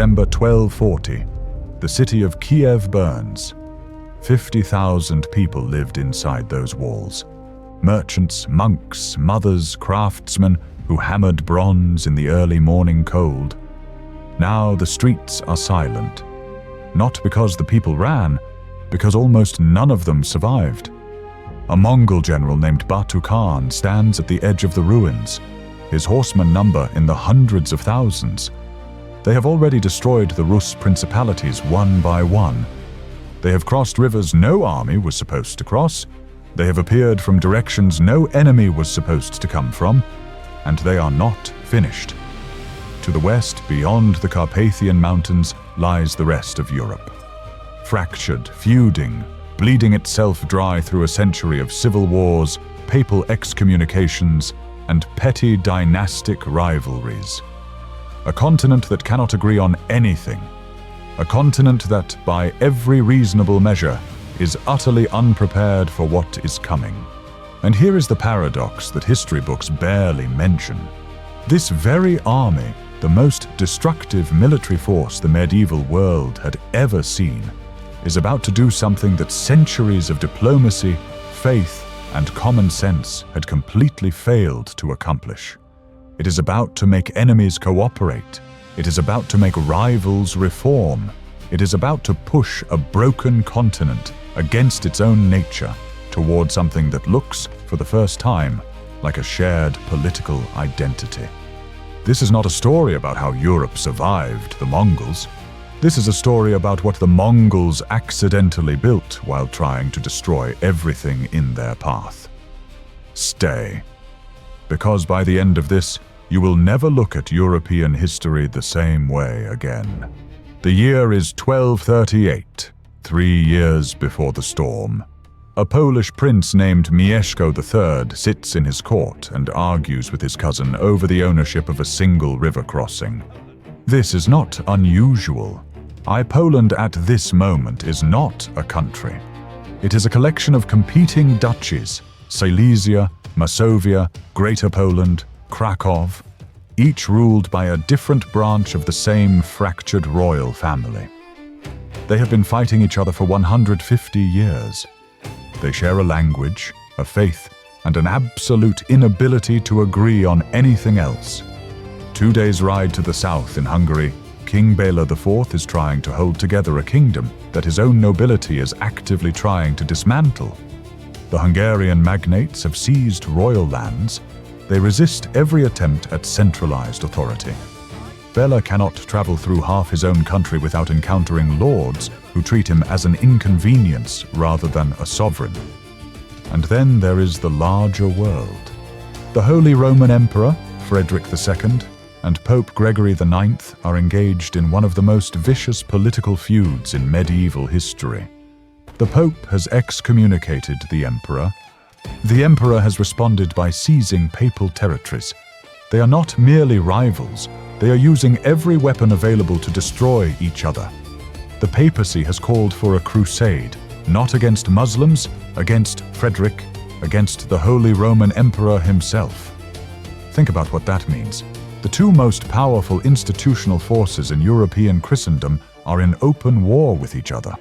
December 1240, the city of Kiev burns. 50,000 people lived inside those walls. Merchants, monks, mothers, craftsmen who hammered bronze in the early morning cold. Now the streets are silent. Not because the people ran, because almost none of them survived. A Mongol general named Batu Khan stands at the edge of the ruins. His horsemen number in the hundreds of thousands. They have already destroyed the Rus principalities one by one. They have crossed rivers no army was supposed to cross. They have appeared from directions no enemy was supposed to come from, and they are not finished. To the west, beyond the Carpathian Mountains, lies the rest of Europe. Fractured, feuding, bleeding itself dry through a century of civil wars, papal excommunications, and petty dynastic rivalries. A continent that cannot agree on anything. A continent that, by every reasonable measure, is utterly unprepared for what is coming. And here is the paradox that history books barely mention. This very army, the most destructive military force the medieval world had ever seen, is about to do something that centuries of diplomacy, faith, and common sense had completely failed to accomplish. It is about to make enemies cooperate. It is about to make rivals reform. It is about to push a broken continent against its own nature toward something that looks, for the first time, like a shared political identity. This is not a story about how Europe survived the Mongols. This is a story about what the Mongols accidentally built while trying to destroy everything in their path. Stay. Because by the end of this, you will never look at European history the same way again. The year is 1238, 3 years before the storm. A Polish prince named Mieszko III sits in his court and argues with his cousin over the ownership of a single river crossing. This is not unusual. Poland at this moment is not a country. It is a collection of competing duchies, Silesia, Masovia, Greater Poland, Krakow, each ruled by a different branch of the same fractured royal family. They have been fighting each other for 150 years. They share a language, a faith, and an absolute inability to agree on anything else. 2 days' ride to the south in Hungary, King Bela IV is trying to hold together a kingdom that his own nobility is actively trying to dismantle. The Hungarian magnates have seized royal lands. They resist every attempt at centralized authority. Bela cannot travel through half his own country without encountering lords who treat him as an inconvenience rather than a sovereign. And then there is the larger world. The Holy Roman Emperor, Frederick II, and Pope Gregory IX are engaged in one of the most vicious political feuds in medieval history. The Pope has excommunicated the Emperor. The Emperor has responded by seizing papal territories. They are not merely rivals, they are using every weapon available to destroy each other. The papacy has called for a crusade, not against Muslims, against Frederick, against the Holy Roman Emperor himself. Think about what that means. The two most powerful institutional forces in European Christendom are in open war with each other.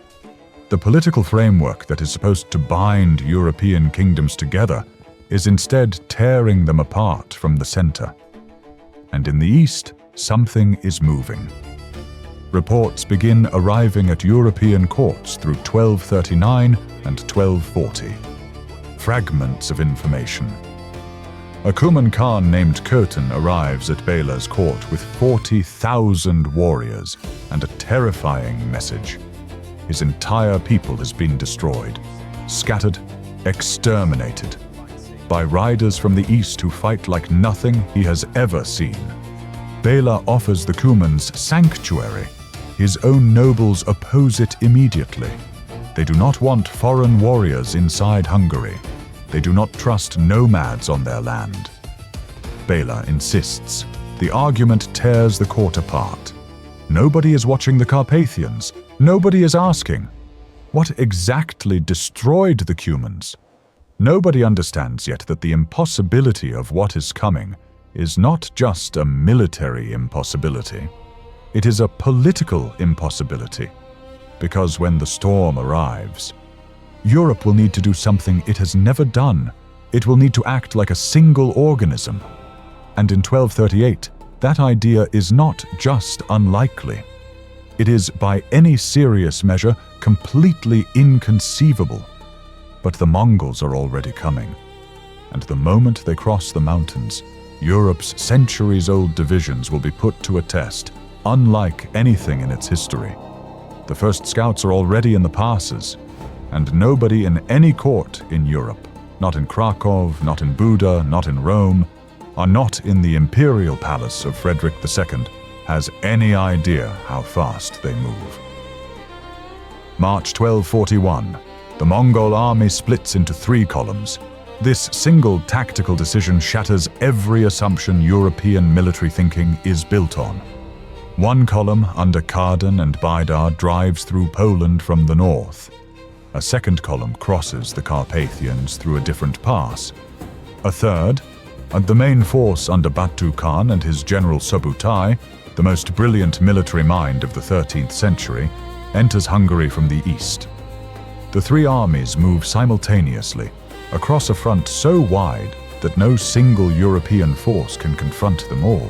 The political framework that is supposed to bind European kingdoms together is instead tearing them apart from the center. And in the east, something is moving. Reports begin arriving at European courts through 1239 and 1240. Fragments of information. A Kuman Khan named Khotan arrives at Bela's court with 40,000 warriors and a terrifying message. His entire people has been destroyed, scattered, exterminated, by riders from the east who fight like nothing he has ever seen. Bela offers the Cumans sanctuary. His own nobles oppose it immediately. They do not want foreign warriors inside Hungary. They do not trust nomads on their land. Bela insists. The argument tears the court apart. Nobody is watching the Carpathians. Nobody is asking, what exactly destroyed the Cumans? Nobody understands yet that the impossibility of what is coming is not just a military impossibility. It is a political impossibility, because when the storm arrives, Europe will need to do something it has never done. It will need to act like a single organism. And in 1238, that idea is not just unlikely. It is, by any serious measure, completely inconceivable. But the Mongols are already coming. And the moment they cross the mountains, Europe's centuries-old divisions will be put to a test, unlike anything in its history. The first scouts are already in the passes, and nobody in any court in Europe, not in Krakow, not in Buda, not in Rome, are not in the imperial palace of Frederick II, has any idea how fast they move. March 1241. The Mongol army splits into 3 columns. This single tactical decision shatters every assumption European military thinking is built on. One column, under Kardon and Baidar, drives through Poland from the north. A second column crosses the Carpathians through a different pass. A third, and the main force under Batu Khan and his general Subutai, the most brilliant military mind of the 13th century, enters Hungary from the east. The 3 armies move simultaneously, across a front so wide that no single European force can confront them all.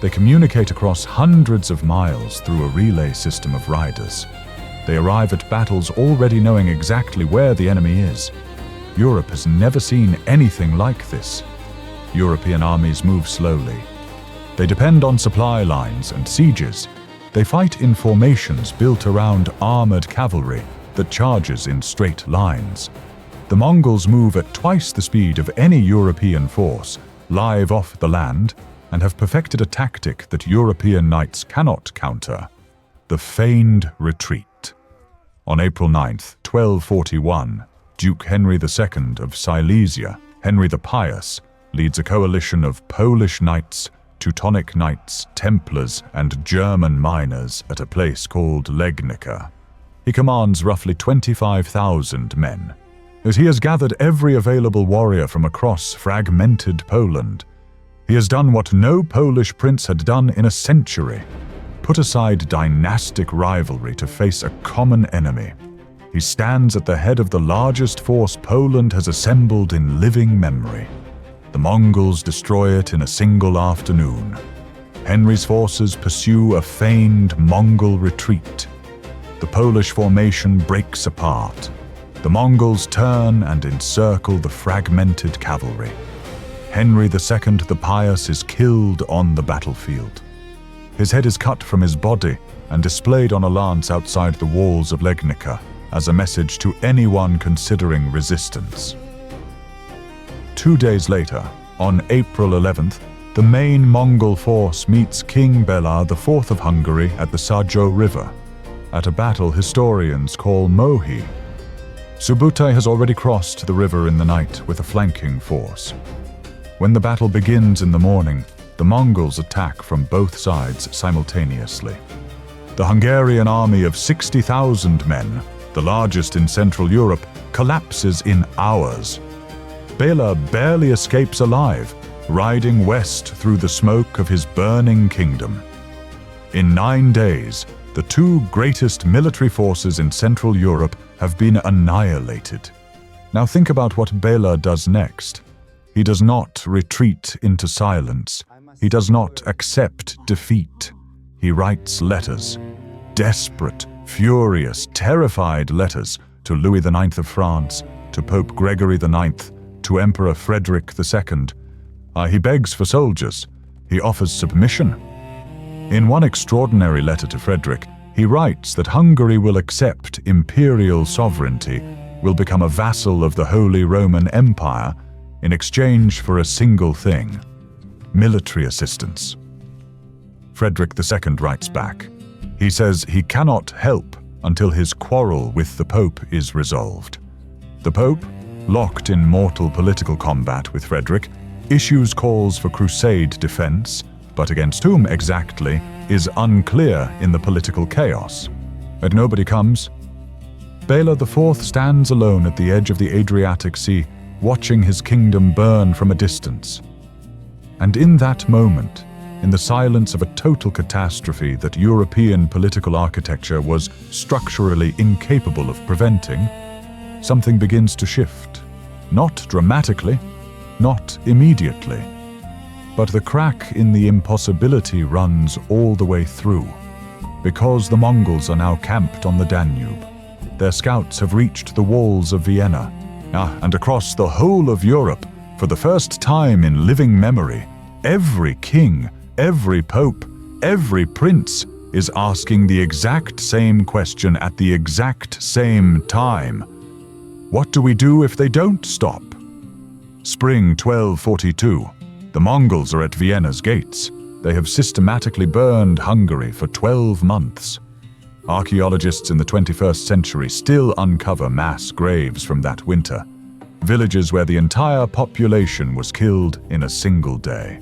They communicate across hundreds of miles through a relay system of riders. They arrive at battles already knowing exactly where the enemy is. Europe has never seen anything like this. European armies move slowly. They depend on supply lines and sieges. They fight in formations built around armored cavalry that charges in straight lines. The Mongols move at twice the speed of any European force, live off the land, and have perfected a tactic that European knights cannot counter: the feigned retreat. On April 9th, 1241, Duke Henry II of Silesia, Henry the Pious, leads a coalition of Polish knights, Teutonic knights, Templars, and German miners at a place called Legnica. He commands roughly 25,000 men. As he has gathered every available warrior from across fragmented Poland, he has done what no Polish prince had done in a century: put aside dynastic rivalry to face a common enemy. He stands at the head of the largest force Poland has assembled in living memory. The Mongols destroy it in a single afternoon. Henry's forces pursue a feigned Mongol retreat. The Polish formation breaks apart. The Mongols turn and encircle the fragmented cavalry. Henry II the Pious is killed on the battlefield. His head is cut from his body and displayed on a lance outside the walls of Legnica as a message to anyone considering resistance. 2 days later, on April 11th, the main Mongol force meets King Bela IV of Hungary at the Sajo River, at a battle historians call Mohi. Subutai has already crossed the river in the night with a flanking force. When the battle begins in the morning, the Mongols attack from both sides simultaneously. The Hungarian army of 60,000 men, the largest in Central Europe, collapses in hours. Bela barely escapes alive, riding west through the smoke of his burning kingdom. In 9 days, the 2 greatest military forces in Central Europe have been annihilated. Now think about what Bela does next. He does not retreat into silence. He does not accept defeat. He writes letters. Desperate, furious, terrified letters to Louis IX of France, to Pope Gregory IX, to Emperor Frederick II. He begs for soldiers. He offers submission. In one extraordinary letter to Frederick, he writes that Hungary will accept imperial sovereignty, will become a vassal of the Holy Roman Empire, in exchange for a single thing: military assistance. Frederick II writes back. He says he cannot help until his quarrel with the Pope is resolved. The Pope, locked in mortal political combat with Frederick, issues calls for crusade defense, but against whom exactly is unclear in the political chaos. And nobody comes. Bela IV stands alone at the edge of the Adriatic Sea, watching his kingdom burn from a distance. And in that moment, in the silence of a total catastrophe that European political architecture was structurally incapable of preventing, something begins to shift. Not dramatically, not immediately. But the crack in the impossibility runs all the way through. Because the Mongols are now camped on the Danube, their scouts have reached the walls of Vienna, and across the whole of Europe, for the first time in living memory, every king, every pope, every prince is asking the exact same question at the exact same time. What do we do if they don't stop? Spring 1242. The Mongols are at Vienna's gates. They have systematically burned Hungary for 12 months. Archaeologists in the 21st century still uncover mass graves from that winter, villages where the entire population was killed in a single day.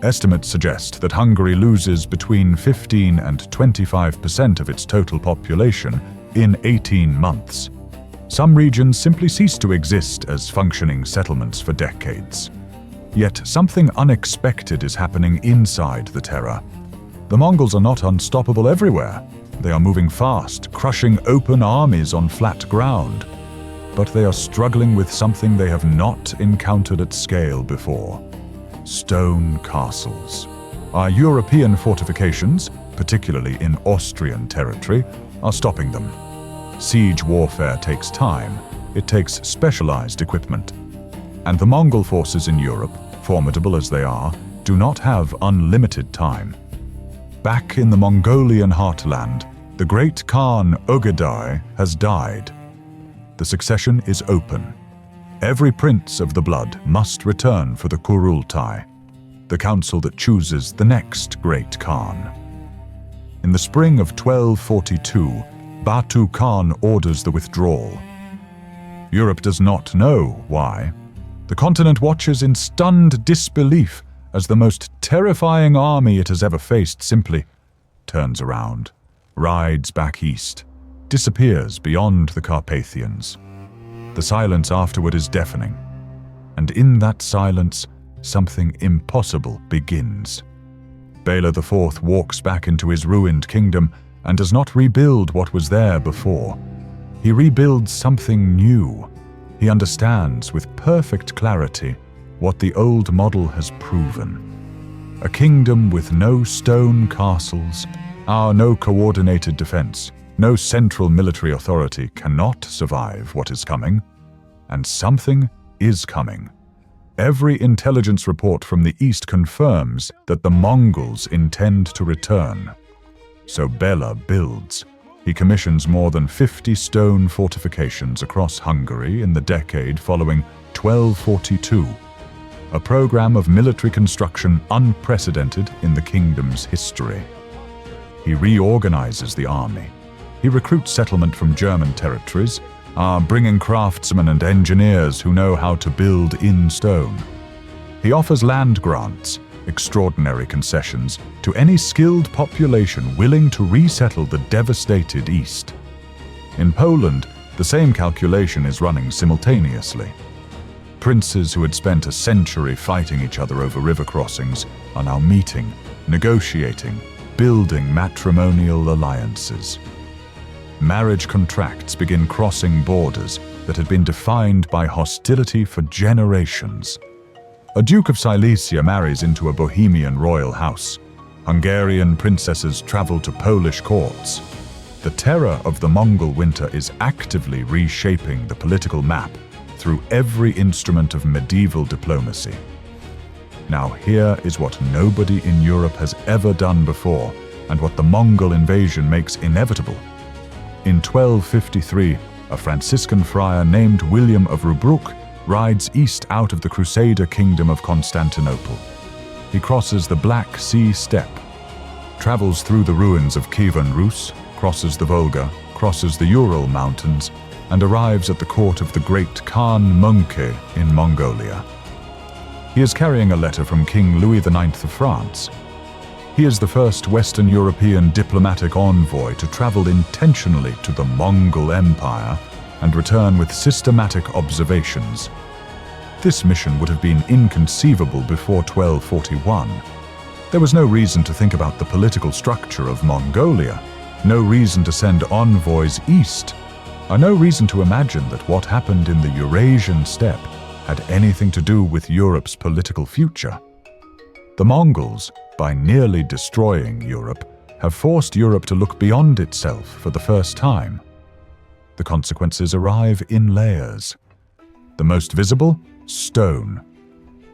Estimates suggest that Hungary loses between 15 and 25% of its total population in 18 months. Some regions simply cease to exist as functioning settlements for decades. Yet something unexpected is happening inside the terror. The Mongols are not unstoppable everywhere. They are moving fast, crushing open armies on flat ground. But they are struggling with something they have not encountered at scale before: stone castles. Our European fortifications, particularly in Austrian territory, are stopping them. Siege warfare takes time. It takes specialized equipment. And the Mongol forces in Europe, formidable as they are, do not have unlimited time. Back in the Mongolian heartland, the great Khan Ögedei has died. The succession is open. Every prince of the blood must return for the Kurultai, the council that chooses the next great Khan. In the spring of 1242, Batu Khan orders the withdrawal. Europe does not know why. The continent watches in stunned disbelief as the most terrifying army it has ever faced simply turns around, rides back east, disappears beyond the Carpathians. The silence afterward is deafening, and in that silence, something impossible begins. Bela IV walks back into his ruined kingdom and does not rebuild what was there before. He rebuilds something new. He understands with perfect clarity what the old model has proven. A kingdom with no stone castles, no coordinated defense, no central military authority cannot survive what is coming. And something is coming. Every intelligence report from the east confirms that the Mongols intend to return. So Bela builds. He commissions more than 50 stone fortifications across Hungary in the decade following 1242, a program of military construction unprecedented in the kingdom's history. He reorganizes the army. He recruits settlement from German territories, bringing craftsmen and engineers who know how to build in stone. He offers land grants, extraordinary concessions, to any skilled population willing to resettle the devastated East. In Poland, the same calculation is running simultaneously. Princes who had spent a century fighting each other over river crossings are now meeting, negotiating, building matrimonial alliances. Marriage contracts begin crossing borders that had been defined by hostility for generations. A Duke of Silesia marries into a Bohemian royal house. Hungarian princesses travel to Polish courts. The terror of the Mongol winter is actively reshaping the political map through every instrument of medieval diplomacy. Now here is what nobody in Europe has ever done before, and what the Mongol invasion makes inevitable. In 1253, a Franciscan friar named William of Rubruck rides east out of the Crusader kingdom of Constantinople. He crosses the Black Sea steppe, travels through the ruins of Kievan Rus, crosses the Volga, crosses the Ural mountains, and arrives at the court of the great Khan Mongke in Mongolia. He is carrying a letter from King Louis IX of France. He is the first Western European diplomatic envoy to travel intentionally to the Mongol Empire and return with systematic observations. This mission would have been inconceivable before 1241. There was no reason to think about the political structure of Mongolia, no reason to send envoys east, and no reason to imagine that what happened in the Eurasian steppe had anything to do with Europe's political future. The Mongols, by nearly destroying Europe, have forced Europe to look beyond itself for the first time. The consequences arrive in layers. The most visible? Stone.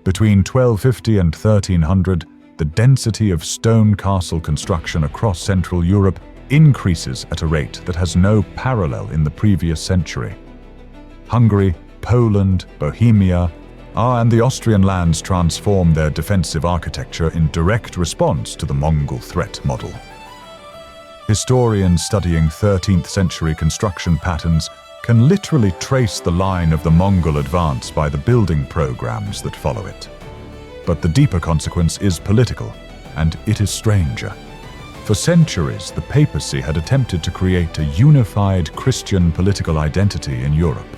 Between 1250 and 1300, the density of stone castle construction across Central Europe increases at a rate that has no parallel in the previous century. Hungary, Poland, Bohemia, and the Austrian lands transform their defensive architecture in direct response to the Mongol threat model. Historians studying 13th century construction patterns can literally trace the line of the Mongol advance by the building programs that follow it. But the deeper consequence is political, and it is stranger. For centuries, the papacy had attempted to create a unified Christian political identity in Europe.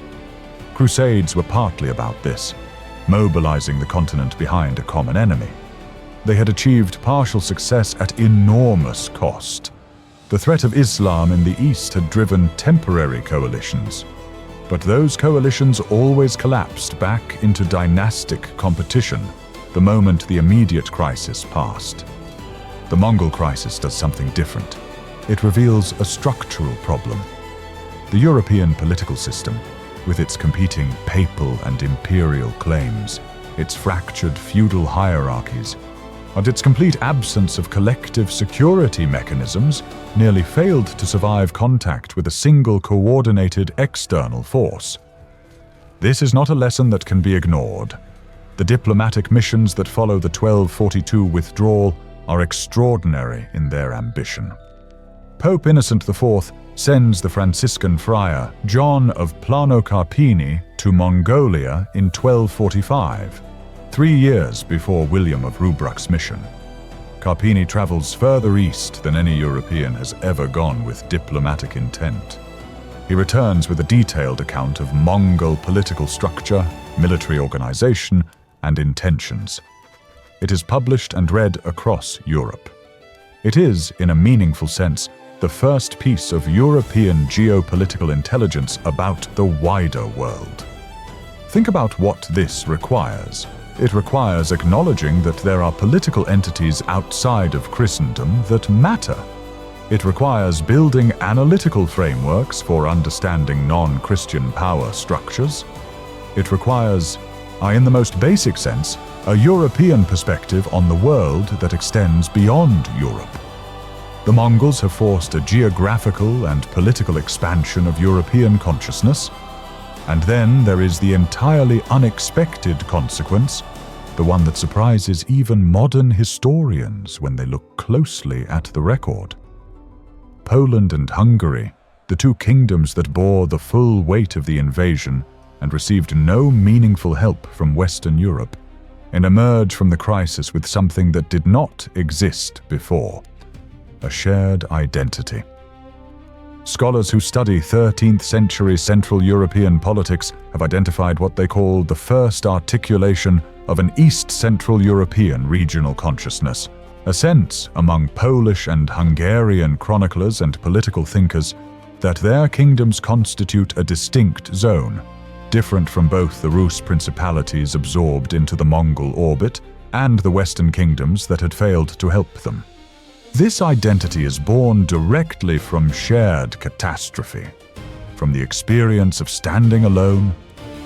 Crusades were partly about this, mobilizing the continent behind a common enemy. They had achieved partial success at enormous cost. The threat of Islam in the East had driven temporary coalitions, but those coalitions always collapsed back into dynastic competition the moment the immediate crisis passed. The Mongol crisis does something different. It reveals a structural problem. The European political system, with its competing papal and imperial claims, its fractured feudal hierarchies, and its complete absence of collective security mechanisms, nearly failed to survive contact with a single coordinated external force. This is not a lesson that can be ignored. The diplomatic missions that follow the 1242 withdrawal are extraordinary in their ambition. Pope Innocent IV sends the Franciscan friar John of Plano Carpini to Mongolia in 1245, 3 years before William of Rubruck's mission. Carpini travels further east than any European has ever gone with diplomatic intent. He returns with a detailed account of Mongol political structure, military organization, and intentions. It is published and read across Europe. It is, in a meaningful sense, the first piece of European geopolitical intelligence about the wider world. Think about what this requires. It requires acknowledging that there are political entities outside of Christendom that matter. It requires building analytical frameworks for understanding non-Christian power structures. It requires, in the most basic sense, a European perspective on the world that extends beyond Europe. The Mongols have forced a geographical and political expansion of European consciousness. And then there is the entirely unexpected consequence, the one that surprises even modern historians when they look closely at the record. Poland and Hungary, the two kingdoms that bore the full weight of the invasion and received no meaningful help from Western Europe, and emerge from the crisis with something that did not exist before: a shared identity. Scholars who study 13th century Central European politics have identified what they call the first articulation of an East Central European regional consciousness, a sense among Polish and Hungarian chroniclers and political thinkers that their kingdoms constitute a distinct zone, different from both the Rus principalities absorbed into the Mongol orbit and the Western kingdoms that had failed to help them. This identity is born directly from shared catastrophe, from the experience of standing alone,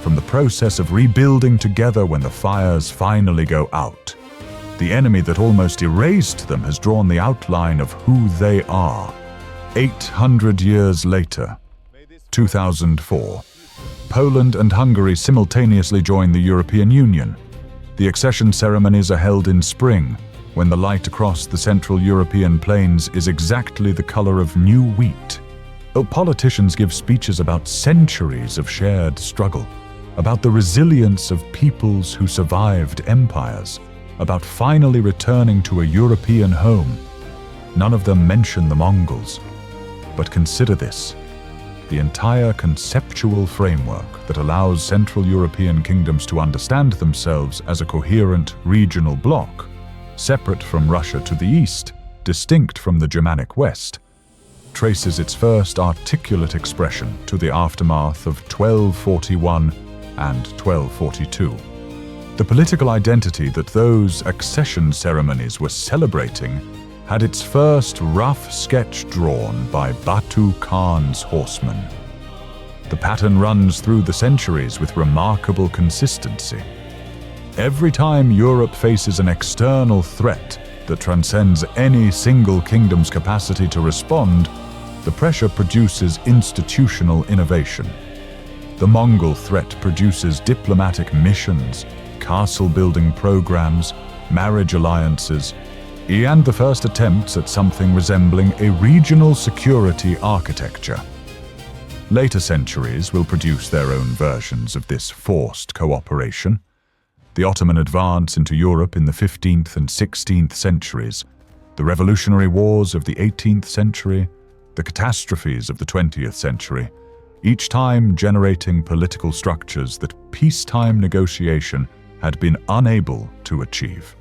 from the process of rebuilding together when the fires finally go out. The enemy that almost erased them has drawn the outline of who they are. 800 years later, 2004, Poland and Hungary simultaneously join the European Union. The accession ceremonies are held in spring, when the light across the Central European plains is exactly the color of new wheat. Politicians give speeches about centuries of shared struggle, about the resilience of peoples who survived empires, about finally returning to a European home. None of them mention the Mongols. But consider this: the entire conceptual framework that allows Central European kingdoms to understand themselves as a coherent regional bloc separate from Russia to the east, distinct from the Germanic West, traces its first articulate expression to the aftermath of 1241 and 1242. The political identity that those accession ceremonies were celebrating had its first rough sketch drawn by Batu Khan's horsemen. The pattern runs through the centuries with remarkable consistency. Every time Europe faces an external threat that transcends any single kingdom's capacity to respond, the pressure produces institutional innovation. The Mongol threat produces diplomatic missions, castle-building programs, marriage alliances, and the first attempts at something resembling a regional security architecture. Later centuries will produce their own versions of this forced cooperation. The Ottoman advance into Europe in the 15th and 16th centuries, the revolutionary wars of the 18th century, the catastrophes of the 20th century, each time generating political structures that peacetime negotiation had been unable to achieve.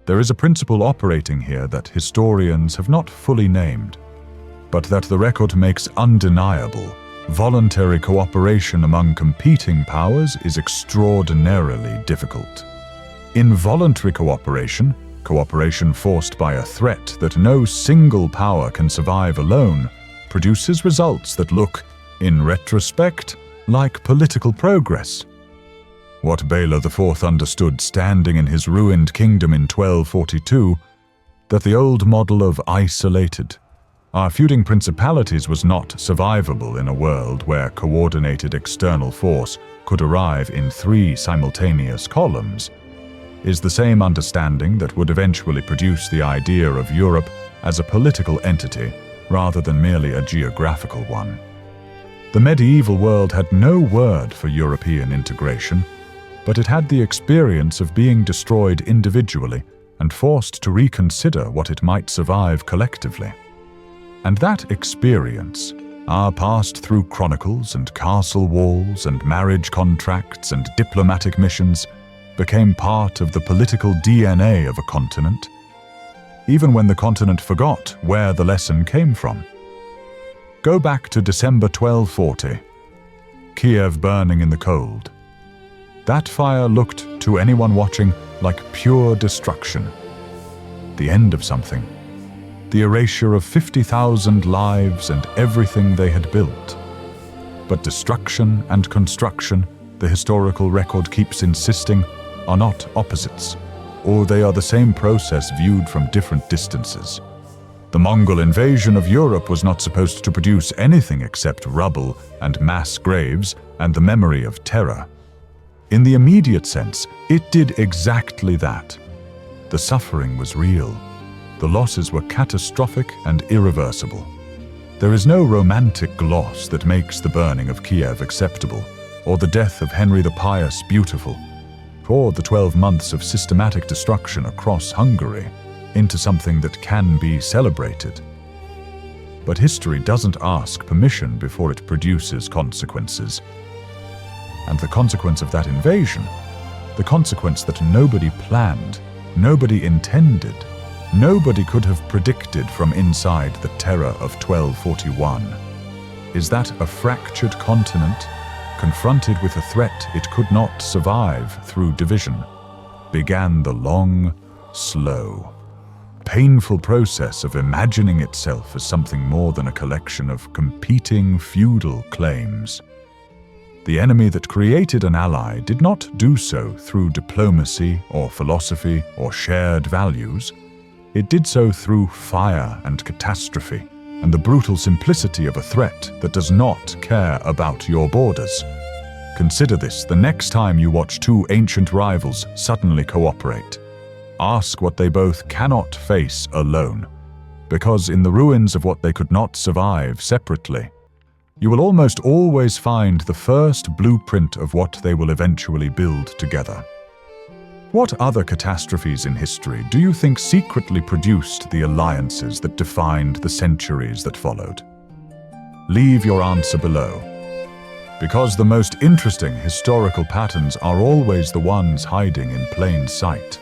There is a principle operating here that historians have not fully named, but that the record makes undeniable. Voluntary cooperation among competing powers is extraordinarily difficult. Involuntary cooperation, cooperation forced by a threat that no single power can survive alone, produces results that look, in retrospect, like political progress. What Bela IV understood standing in his ruined kingdom in 1242, that the old model of isolated, our feuding principalities was not survivable in a world where coordinated external force could arrive in 3 simultaneous columns, is the same understanding that would eventually produce the idea of Europe as a political entity rather than merely a geographical one. The medieval world had no word for European integration, but it had the experience of being destroyed individually and forced to reconsider what it might survive collectively. And that experience, passed through chronicles and castle walls and marriage contracts and diplomatic missions, became part of the political DNA of a continent, even when the continent forgot where the lesson came from. Go back to December 1240, Kiev burning in the cold. That fire looked, to anyone watching, like pure destruction. The end of something. The erasure of 50,000 lives and everything they had built. But destruction and construction, the historical record keeps insisting, are not opposites, or they are the same process viewed from different distances. The Mongol invasion of Europe was not supposed to produce anything except rubble and mass graves and the memory of terror. In the immediate sense, it did exactly that. The suffering was real. The losses were catastrophic and irreversible. There is no romantic gloss that makes the burning of Kiev acceptable, or the death of Henry the Pious beautiful, or the 12 months of systematic destruction across Hungary into something that can be celebrated. But history doesn't ask permission before it produces consequences. And the consequence of that invasion, the consequence that nobody planned, nobody intended, nobody could have predicted from inside the terror of 1241, is that a fractured continent, confronted with a threat it could not survive through division, began the long, slow, painful process of imagining itself as something more than a collection of competing feudal claims. The enemy that created an ally did not do so through diplomacy or philosophy or shared values. It did so through fire and catastrophe and the brutal simplicity of a threat that does not care about your borders. Consider this the next time you watch 2 ancient rivals suddenly cooperate. Ask what they both cannot face alone, because in the ruins of what they could not survive separately, you will almost always find the first blueprint of what they will eventually build together. What other catastrophes in history do you think secretly produced the alliances that defined the centuries that followed? Leave your answer below. Because the most interesting historical patterns are always the ones hiding in plain sight.